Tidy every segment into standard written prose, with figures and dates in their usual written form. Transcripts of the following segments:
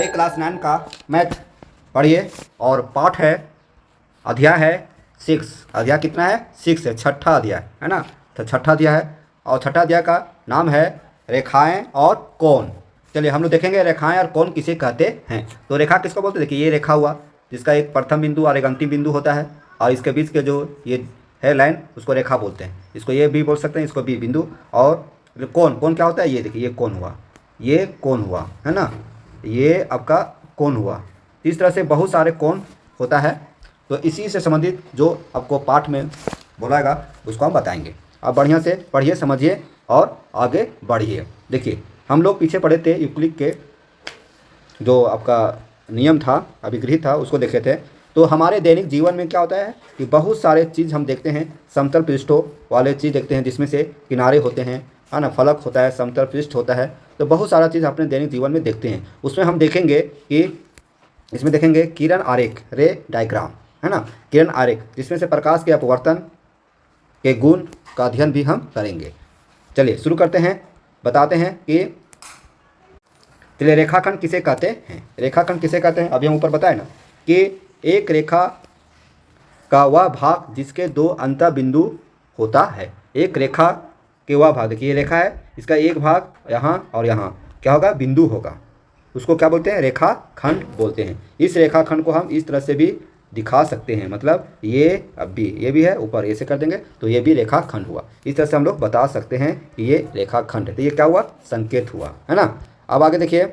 भाई क्लास 9 का मैथ पढ़िए और पाठ है, अध्याय है 6। अध्याय कितना है? 6 है, छठा अध्याय है ना। तो छठा अध्याय है और छठा अध्याय का नाम है रेखाएं और कोण। चलिए हम लोग देखेंगे रेखाएं और कोण किसे कहते हैं। तो रेखा किसको बोलते हैं? देखिए ये रेखा हुआ जिसका एक प्रथम बिंदु और एक अंतिम बिंदु होता है और इसके बीच के जो ये है लाइन उसको रेखा बोलते हैं। इसको ये भी बोल सकते हैं, इसको भी बिंदु। और कोण, कोण क्या होता है? ये देखिए ये कोण हुआ, ये कोण हुआ है ना, ये आपका कोण हुआ। इस तरह से बहुत सारे कोण होता है। तो इसी से संबंधित जो आपको पाठ में बोलाएगा उसको हम बताएंगे। आप बढ़िया से पढ़िए, समझिए और आगे बढ़िए। देखिए हम लोग पीछे पढ़े थे यूक्लिड के जो आपका नियम था, अभिगृहित था, उसको देखे थे। तो हमारे दैनिक जीवन में क्या होता है कि बहुत सारे चीज़ हम देखते हैं, समतल पृष्ठों वाले चीज़ देखते हैं जिसमें से किनारे होते हैं, है ना, फलक होता है, समतल पृष्ठ होता है। तो बहुत सारा चीज़ अपने दैनिक जीवन में देखते हैं। उसमें हम देखेंगे कि इसमें देखेंगे किरण आरेख, रे डायग्राम, है ना, किरण आरेख, जिसमें से प्रकाश के अपवर्तन के गुण का अध्ययन भी हम करेंगे। चलिए शुरू करते हैं, बताते हैं कि चलिए रेखाखंड किसे कहते हैं। रेखाखंड किसे कहते हैं? अभी हम ऊपर बताए ना कि एक रेखा का वह भाग जिसके दो अंत बिंदु होता है। एक रेखा के वह भाग, देखिए ये रेखा है, इसका एक भाग यहाँ और यहाँ क्या होगा? बिंदु होगा। उसको क्या बोलते हैं? रेखाखंड बोलते हैं। इस रेखाखंड को हम इस तरह से भी दिखा सकते हैं, मतलब ये अब भी, ये भी है, ऊपर ऐसे कर देंगे तो ये भी रेखाखंड हुआ। इस तरह से हम लोग बता सकते हैं कि ये रेखाखंड है। तो ये क्या हुआ? संकेत हुआ, है ना। अब आगे देखिए,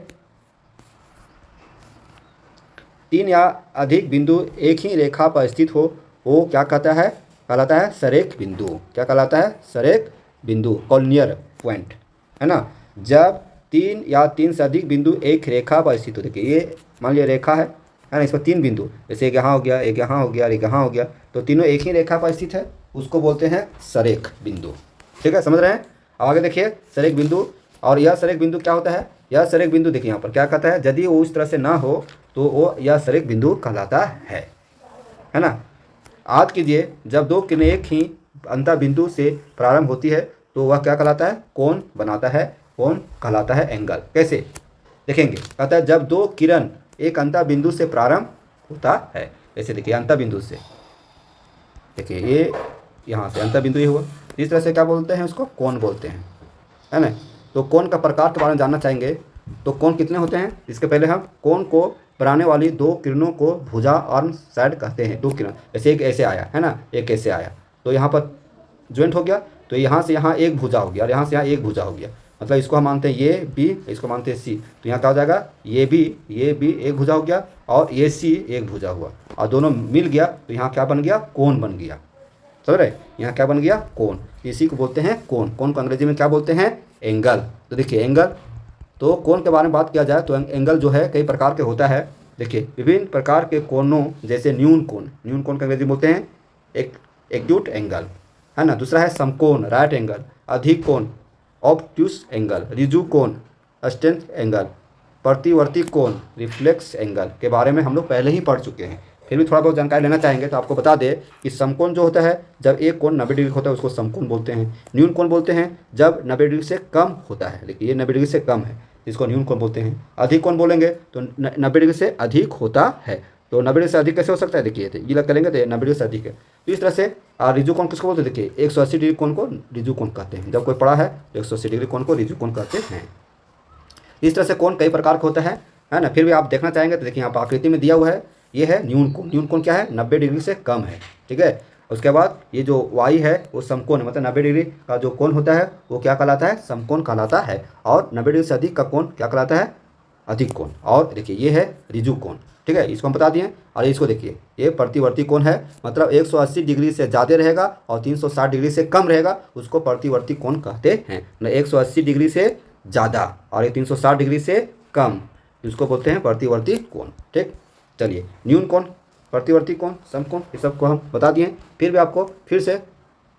तीन या अधिक बिंदु एक ही रेखा पर स्थित हो वो क्या कहता है? कहलाता है सरेख बिंदु। क्या कहलाता है? सरेख बिंदु, कॉर्नियर पॉइंट, है ना। जब तीन या तीन से अधिक बिंदु एक रेखा पर स्थित हो, देखिए ये मान लिया रेखा है ना, इसमें तीन बिंदु, जैसे एक यहाँ हो गया, एक यहाँ हो गया, एक यहाँ हो गया, तो तीनों एक ही रेखा पर स्थित है, उसको बोलते हैं सरेख बिंदु। ठीक है, समझ रहे हैं? अब आगे देखिए सरेख बिंदु। और यह सरेख बिंदु क्या होता है? यह सरेख बिंदु देखिए यहाँ पर क्या कहता है, यदि वो उस तरह से ना हो तो वो यह सरेख बिंदु कहलाता है ना। याद कीजिए, जब दो किरणें एक ही अंत बिंदु से प्रारंभ होती है तो वह क्या कहलाता है? कोण बनाता है, कोण कहलाता है एंगल। कैसे देखेंगे? कहता है जब दो किरण एक अंत बिंदु से प्रारंभ होता है, जैसे देखिए अंत बिंदु से, देखिए ये यहाँ से अंत बिंदु ये हुआ, इस तरह से क्या बोलते हैं? उसको कोण बोलते हैं, है ना। तो कोण का प्रकार के बारे में जानना चाहेंगे तो कोण कितने होते हैं? इसके पहले हम कोण को बनाने वाली दो किरणों को भुजा और साइड कहते हैं। दो किरण, जैसे एक ऐसे आया है ना, एक ऐसे आया, तो यहाँ पर ज्वाइंट हो गया, तो यहाँ से यहाँ एक भुजा हो गया और यहाँ से यहाँ एक भुजा हो गया, मतलब इसको हम मानते हैं ये बी, इसको मानते हैं सी। तो यहाँ क्या हो जाएगा? ये बी एक भुजा हो गया और ये सी एक भुजा हुआ और दोनों मिल गया तो यहाँ क्या बन गया? कोण बन गया। समझ रहे? यहाँ क्या बन गया? कोण। इसी को बोलते हैं कोण। कोण को अंग्रेजी में क्या बोलते हैं? एंगल। तो देखिए एंगल, तो कोण के बारे में बात किया जाए तो एंगल जो है कई प्रकार के होता है। देखिए विभिन्न प्रकार के कोणों, जैसे न्यून कोण, न्यून कोण का अंग्रेजी बोलते हैं एक्यूट एंगल, है ना। दूसरा है समकोण, राइट एंगल, अधिक कोण, ऑब्ट्यूस एंगल, रिजु कोण, स्टेंट एंगल, प्रतिवर्ती कोण, रिफ्लेक्स एंगल के बारे में हम लोग पहले ही पढ़ चुके हैं। फिर भी थोड़ा बहुत जानकारी लेना चाहेंगे तो आपको बता दें कि समकोण जो होता है, जब एक कोण 90 डिग्री होता है उसको समकोण बोलते हैं। न्यून कोण बोलते हैं जब 90 डिग्री से कम होता है, देखिए ये 90 डिग्री से कम है, इसको न्यून कोण बोलते हैं। अधिक कोण बोलेंगे तो 90 डिग्री से अधिक होता है। तो 90 डिग्री से अधिक कैसे हो सकता है? देखिए ये लग करेंगे तो 90 डिग्री से अधिक है। तो इस तरह से रिजु कोण किसको बोलते हैं? देखिए 180 डिग्री कोण को रिजु कोण कहते हैं। जब कोई पड़ा है तो 180 डिग्री कोण को रिजु कोण कहते हैं। इस तरह से कोण कई प्रकार का होता है ना। फिर भी आप देखना चाहेंगे तो देखिए यहाँ पर आकृति में दिया हुआ है, ये है न्यून कोण। न्यून कोण क्या है? 90 डिग्री से कम है, ठीक है। उसके बाद ये जो वाई है वो समकोण है, मतलब 90 डिग्री का जो कोण होता है वो क्या कहलाता है? समकोण कहलाता है। और 90 डिग्री से अधिक का कोण क्या कहलाता है? अधिक कोण। और देखिए ये है रिजु कोण, ठीक है, इसको हम बता दिए। और इसको देखिए ये प्रतिवर्ती कोण है, मतलब 180 डिग्री से ज़्यादा रहेगा और 360 डिग्री से कम रहेगा, उसको प्रतिवर्ती कोण कहते हैं। 180 डिग्री से ज़्यादा और ये 360 डिग्री से कम, इसको बोलते हैं प्रतिवर्ती कोण, ठीक। चलिए न्यून कोण, प्रतिवर्ती कोण, समकोण, ये सबको हम बता दिए। फिर भी आपको फिर से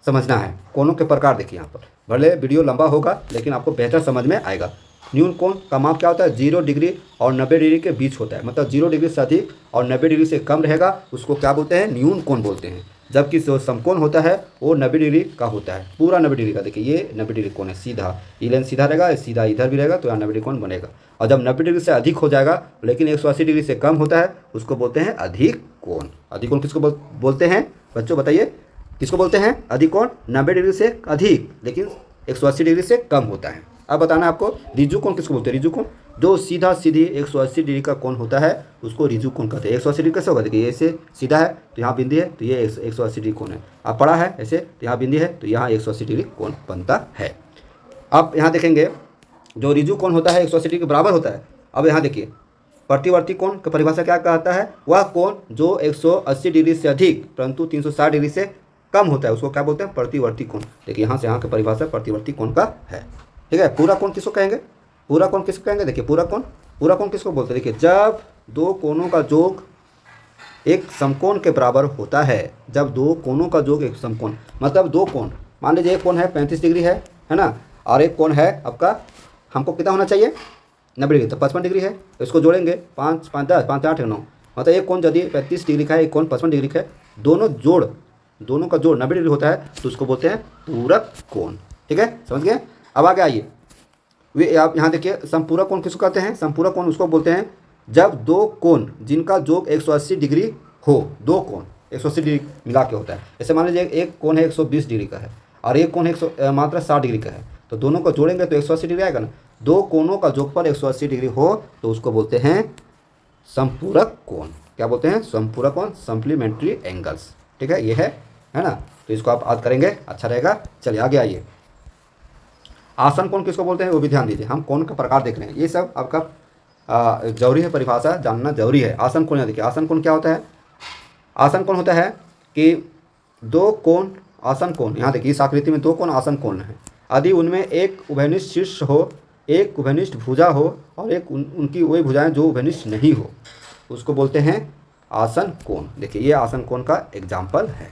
समझना है कोणों के प्रकार। देखिए यहाँ पर भले वीडियो लंबा होगा लेकिन आपको बेहतर समझ में आएगा। न्यून कोण का माप क्या होता है? 0 डिग्री और 90 डिग्री के बीच होता है, मतलब 0 डिग्री से अधिक और 90 डिग्री से कम रहेगा, उसको क्या बोलते हैं? न्यून कोण बोलते हैं। जबकि जो समकोण होता है वो 90 डिग्री का होता है, पूरा 90 डिग्री का। देखिए ये 90 डिग्री कोण है सीधा, ये लाइन सीधा रहेगा, सीधा इधर भी रहेगा, तो यहाँ 90 डिग्री कोण बनेगा। और जब 90 डिग्री से अधिक हो जाएगा लेकिन 180 डिग्री से कम होता है उसको बोलते हैं अधिक कोण। अधिक कोण किसको बोलते हैं बच्चों, बताइए किसको बोलते हैं? अधिक कोण 90 डिग्री से अधिक लेकिन 180 डिग्री से कम होता है। अब बताना आपको रिजु कोण किसको बोलते हैं? रिजु कोण जो सीधा सीधी 180 डिग्री का कोण होता है उसको रिजु कोण कहते हैं। 180 डिग्री कैसे होगा? देखिए ऐसे सीधा है तो यहाँ बिंदी है तो ये 180 डिग्री कोण है। अब पड़ा है ऐसे तो यहाँ बिंदी है तो यहाँ 180 डिग्री कोण बनता है। अब यहाँ देखेंगे जो रिजु कोण होता है 180 डिग्री के बराबर होता है। अब यहाँ देखिए प्रतिवर्ती कोण की परिभाषा क्या कहता है? वह कोण जो 180 डिग्री से अधिक परंतु 360 डिग्री से कम होता है उसको क्या बोलते हैं? प्रतिवर्ती कोण। देखिए यहाँ से यहाँ की परिभाषा प्रतिवर्ती कोण का है। ठीक है, पूरा कोण किसको कहेंगे? पूरा कोण किसको कहेंगे? देखिए पूरा कोण किसको बोलते हैं? देखिए जब दो कोणों का योग एक समकोण के बराबर होता है, जब दो कोणों का योग एक समकोण, मतलब दो कोण, मान लीजिए एक कोण है 35 डिग्री है ना, और एक कोण है आपका, हमको कितना होना चाहिए? 90 डिग्री, तो 55 डिग्री है, तो इसको जोड़ेंगे 5 5 10 5 8 9, मतलब एक कोण यदि 35 डिग्री का है, एक कोण 55 डिग्री का है, दोनों का जोड़ 90 डिग्री होता है तो उसको बोलते हैं पूरक कोण। ठीक है, समझ गए? अब आगे आइए, वे आप यहाँ देखिए समपूरक कोण किसको कहते हैं? समपूरक कोण उसको बोलते हैं जब दो कोण जिनका योग 180 डिग्री हो, दो कोण 180 डिग्री मिला के होता है। जैसे मान लीजिए एक कोण है 120 डिग्री का है और एक कोण है मात्र 60 डिग्री का है, तो दोनों को जोड़ेंगे तो 180 डिग्री आएगा ना। दो कोणों का योगफल 180 डिग्री हो तो उसको बोलते हैं समपूरक कोण। क्या बोलते हैं? समपूरक कोण, सप्लीमेंट्री एंगल्स। ठीक है, ये है ना, तो इसको आप याद करेंगे, अच्छा रहेगा। चलिए आगे आइए, आसन कोण किसको बोलते हैं वो भी ध्यान दीजिए। हम कोण का प्रकार देख रहे हैं, ये सब आपका जरूरी है, परिभाषा जानना जरूरी है। आसन कोण, देखिए आसन कोण क्या होता है? आसन कोण होता है कि दो कोण, आसन कोण, यहाँ देखिए इस आकृति में दो कोण आसन कोण है, यदि उनमें एक उभयनिष्ठ शीर्ष हो, एक उभयनिष्ठ भुजा हो और एक उनकी वही भुजाएं जो उभयनिष्ठ नहीं हो, उसको बोलते हैं आसन कोण। देखिए ये आसन कोण का एग्जाम्पल है।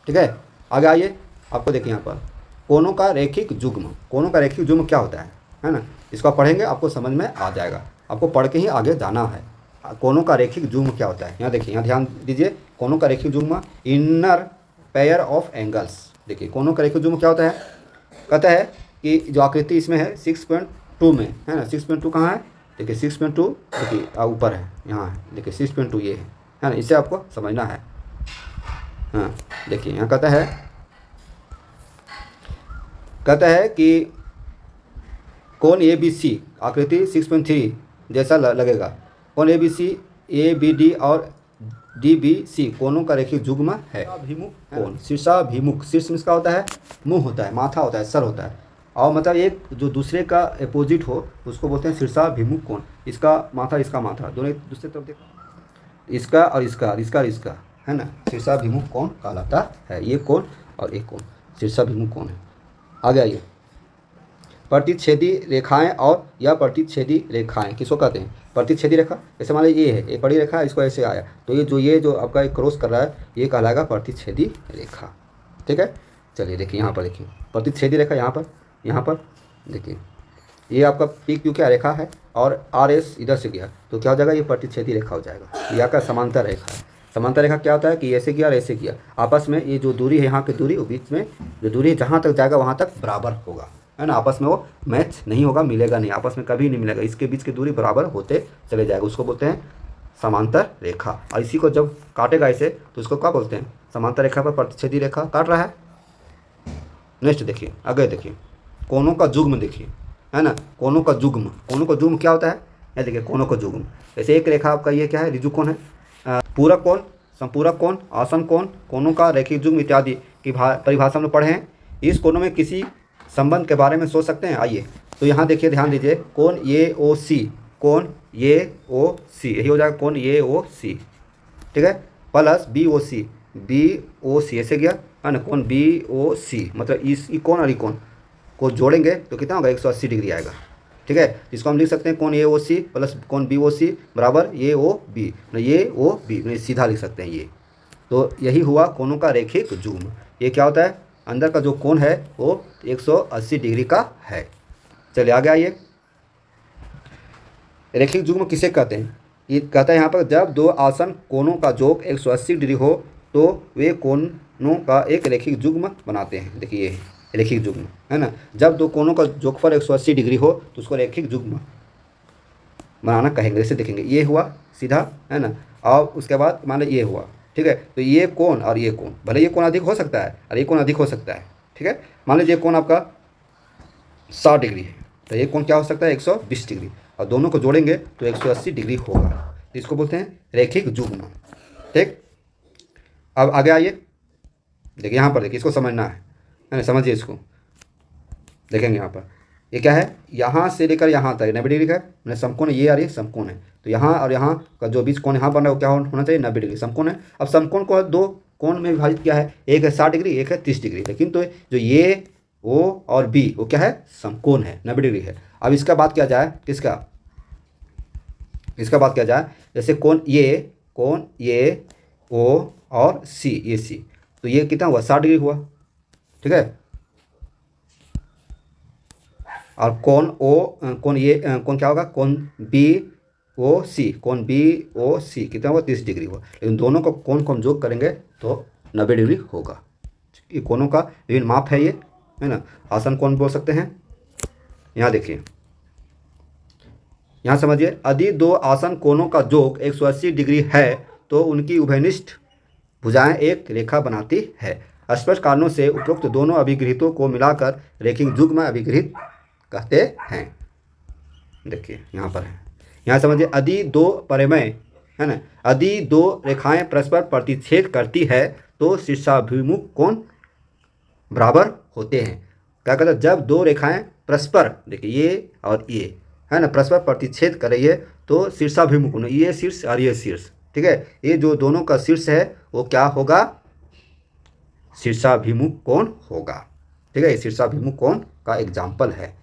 ठीक है, आगे आइए, आपको देखिए यहाँ पर कोणों का रैखिक युग्म। कोणों का रैखिक युग्म क्या होता है ना, इसको आप पढ़ेंगे आपको समझ में आ जाएगा, आपको पढ़ के ही आगे जाना है। कोणों का रैखिक युग्म क्या होता है? यहाँ देखिए, यहाँ ध्यान दीजिए, कोणों का रैखिक युग्म इनर पेयर ऑफ एंगल्स। देखिए कोणों का रैखिक युग्म क्या होता है? कहता है कि जो आकृति इसमें है 6.2 में है ना, 6.2 कहाँ है? देखिए 6.2 देखिए ऊपर है, यहाँ है, देखिए 6.2 ये है ना, इससे आपको समझना है। हाँ देखिए यहाँ कहता है कि कोण ABC आकृति 6.3 जैसा लगेगा। कोण ABC ABD और DBC कोणों का रैखिक युग्म है। अभिमुख कोण, शीर्षाभिमुख, शीर्ष में इसका होता है मुंह होता है, माथा होता है, सर होता है, और मतलब एक जो दूसरे का अपोजिट हो उसको बोलते हैं शीर्षाभिमुख कोण। इसका माथा दोनों एक दूसरे तरफ देखो, इसका और इसका है ना, शीर्षाभिमुख कोण कहलाता है। ये कोण और एक कोण शीर्षाभिमुख कोण है। आगे आइए, प्रतिच्छेदी रेखाएं और या प्रतिच्छेदी रेखाएं किसको कहते हैं? प्रतिच्छेदी रेखा, जैसे मान लीजिए ये है, एक बड़ी रेखा, इसको ऐसे आया तो ये जो आपका एक क्रॉस कर रहा है ये कहलाएगा प्रतिच्छेदी रेखा। ठीक है, चलिए देखिए यहाँ पर, देखिए प्रतिच्छेदी रेखा यहाँ पर देखिए, ये आपका PQ क्या रेखा है और RS इधर से गया तो क्या हो जाएगा? ये प्रतिच्छेदी रेखा हो जाएगा। ये आपका समांतर रेखा है। समांतर रेखा क्या होता है कि ऐसे किया और ऐसे किया, आपस में ये जो दूरी है यहाँ की दूरी, वो बीच में जो दूरी है जहाँ तक जाएगा वहाँ तक बराबर होगा, है ना, आपस में वो मैच नहीं होगा, मिलेगा नहीं, आपस में कभी नहीं मिलेगा, इसके बीच की दूरी बराबर होते चले जाएगा, उसको बोलते हैं समांतर रेखा। और इसी को जब काटेगा ऐसे तो उसको क्या बोलते हैं? समांतर रेखा पर प्रतिच्छेदी रेखा काट रहा है। नेक्स्ट देखिए, आगे देखिए, कोणों का युग्म देखिए, है ना, कोणों का युग्म क्या होता है? ये देखिए कोणों का युग्म, जैसे एक रेखा आपका ये क्या है? ऋजु कोण है। पूरक कोण, संपूरक कोण, आसन कोण, कोणों का रैखिक युग्म इत्यादि की परिभाषा में पढ़े हैं। इस कोणों में किसी संबंध के बारे में सोच सकते हैं। आइए तो यहाँ देखिए, ध्यान दीजिए, कोण AOC यही हो जाएगा कोण AOC। ठीक है, प्लस BOC ऐसे गया है ना, कोण BOC, मतलब इस कोण और कोण को जोड़ेंगे तो कितना होगा? 180 डिग्री आएगा। ठीक है, इसको हम लिख सकते हैं कोण AOC प्लस कोण BOC बराबर AOB, सीधा लिख सकते हैं ये। तो यही हुआ कोणों का रैखिक युग्म। ये क्या होता है? अंदर का जो कोण है वो 180 डिग्री का है। चलिए आगे आइए, रैखिक युग्म किसे कहते हैं? ये कहता है यहाँ पर जब दो आसन कोणों का योग 180 डिग्री हो तो वे कोण कोनों का एक रेखिक युग्म बनाते हैं। देखिए ये रेखिक युग्म है ना, जब दो कोनों का जोगफल 180 डिग्री हो तो उसको रेखिक युग्म बनाना कहेंगे। जैसे देखेंगे ये हुआ सीधा है ना, और उसके बाद मान लो ये हुआ, ठीक है। तो ये कोण और ये कोण, भले ये कोण अधिक हो सकता है और ये कोण अधिक हो सकता है, ठीक है। मान लीजिए कोण आपका 60 डिग्री है, तो ये कोण क्या हो सकता है 120 डिग्री, और दोनों को जोड़ेंगे तो 180 डिग्री होगा। तो इसको बोलते हैं रेखिक युग्म, ठीक। अब आगे आइए, देखिए यहाँ पर देखिए, इसको समझना है ना, समझिए इसको। देखेंगे यहाँ पर ये क्या है, यहाँ से लेकर यहाँ तक 90 डिग्री का मैंने समकोण, ये आ रही है समकोण है, तो यहाँ और यहाँ का जो बीच कोण यहाँ बन रहा है वो क्या होना चाहिए 90 डिग्री, समकोण है। अब समकोण को दो कोण में विभाजित किया है, एक है 60 डिग्री, एक है 30 डिग्री, लेकिन तो जो ये ओ और बी वो क्या है समकोण है, 90 डिग्री है। अब इसका बात किया जाए, किसका, इसका बात किया जाए, जैसे कोण ये ओ और सी, ये सी, तो ये कितना हुआ 60 डिग्री हुआ, ठीक है। और कोण कोण क्या होगा, कोण बी ओ सी, कोण बी ओ सी कितना हुआ 30 डिग्री हुआ, लेकिन दोनों को कोण को हम जोड़ करेंगे तो 90 डिग्री होगा। ये कोणों का विभिन्न माप है, ये है ना, आसन कोण बोल सकते हैं। यहाँ देखिए, यहाँ समझिए, यदि दो आसन कोणों का योग 180 डिग्री है तो उनकी उभयनिष्ठ भुजाएं एक रेखा बनाती है। स्पष्ट कारणों से उपरोक्त दोनों अभिगृहितों को मिलाकर रेखिक युग्म अभिगृहित कहते हैं। देखिए यहाँ पर है, यहाँ समझिए, यदि दो परिमेय है ना, यदि दो रेखाएं परस्पर प्रतिच्छेद करती है तो शीर्षाभिमुख कोण बराबर होते हैं। क्या कहते हैं, जब दो रेखाएं परस्पर, देखिए ये और ये है ना, परस्पर प्रतिच्छेद कर रही है तो शीर्षाभिमुख कोण, ये शीर्ष और ये शीर्ष, ठीक है, ये जो दोनों का शीर्ष है वो क्या होगा शीर्षाभिमुख कोण होगा, ठीक है। ये शीर्षाभिमुख कोण का एग्जाम्पल है।